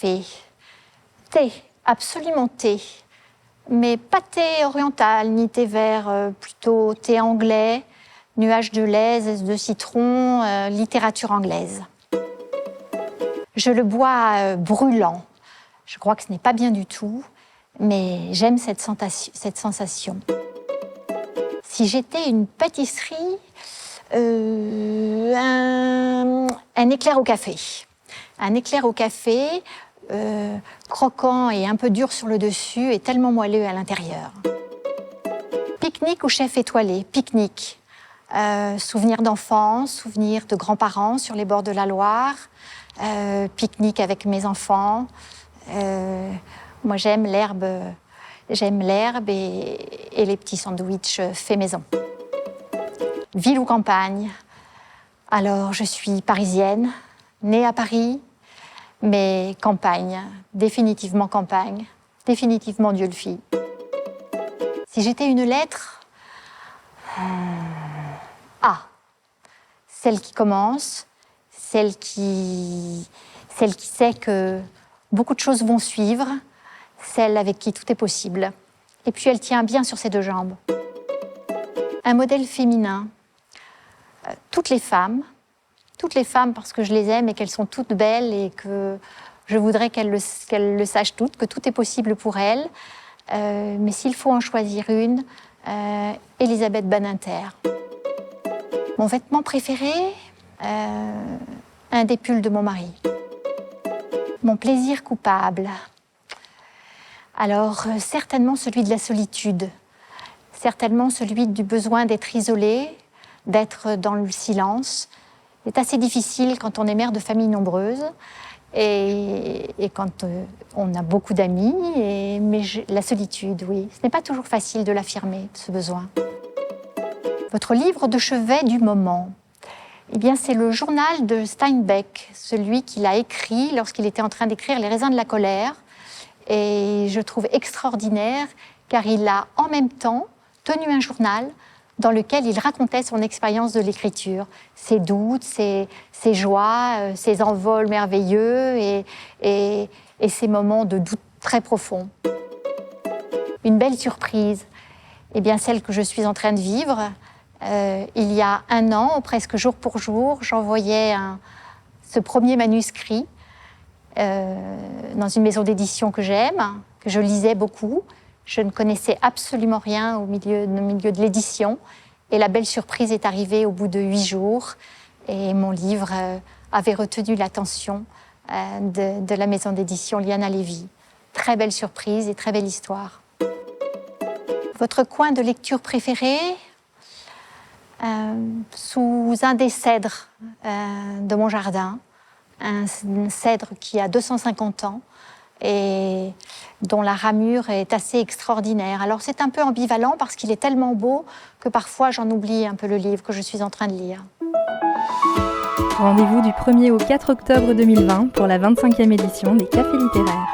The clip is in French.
café. Thé, absolument thé. Mais pas thé oriental, ni thé vert, plutôt thé anglais, nuage de lait, zeste de citron, littérature anglaise. Je le bois brûlant. Je crois que ce n'est pas bien du tout, mais j'aime cette sensation. Si j'étais une pâtisserie, un éclair au café. Un éclair au café, croquant et un peu dur sur le dessus et tellement moelleux à l'intérieur. Pique-nique ou chef étoilé? Pique-nique. Souvenirs d'enfance, souvenirs de grands-parents sur les bords de la Loire. Pique-nique avec mes enfants. Moi, j'aime l'herbe et les petits sandwichs faits maison. Ville ou campagne? Alors, je suis parisienne, née à Paris, mais campagne, définitivement Dieulefit. Si j'étais une lettre, A, celle qui commence, celle qui sait que beaucoup de choses vont suivre, celle avec qui tout est possible. Et puis elle tient bien sur ses deux jambes. Un modèle féminin. Toutes les femmes parce que je les aime et qu'elles sont toutes belles et que je voudrais qu'elles le sachent toutes, que tout est possible pour elles. Mais s'il faut en choisir une, Elisabeth Badinter. Mon vêtement préféré, un des pulls de mon mari. Mon plaisir coupable. Alors, certainement celui de la solitude, certainement celui du besoin d'être isolé, d'être dans le silence. C'est assez difficile quand on est mère de famille nombreuse et quand on a beaucoup d'amis, mais la solitude, oui. Ce n'est pas toujours facile de l'affirmer, ce besoin. Votre livre de chevet du moment, eh bien, c'est le journal de Steinbeck, celui qu'il a écrit lorsqu'il était en train d'écrire Les raisins de la colère. Et je trouve extraordinaire car il a en même temps tenu un journal dans lequel il racontait son expérience de l'écriture, ses doutes, ses joies, ses envols merveilleux et ses moments de doute très profonds. Une belle surprise, eh bien celle que je suis en train de vivre. Il y a 1 an, presque jour pour jour, j'envoyais ce premier manuscrit dans une maison d'édition que j'aime, que je lisais beaucoup. Je ne connaissais absolument rien au milieu de l'édition. Et la belle surprise est arrivée au bout de 8 jours. Et mon livre avait retenu l'attention de la maison d'édition Liana Levy. Très belle surprise et très belle histoire. Votre coin de lecture préféré? Sous un des cèdres de mon jardin. Un cèdre qui a 250 ans et dont la ramure est assez extraordinaire. Alors c'est un peu ambivalent parce qu'il est tellement beau que parfois j'en oublie un peu le livre que je suis en train de lire. Rendez-vous du 1er au 4 octobre 2020 pour la 25e édition des Cafés littéraires.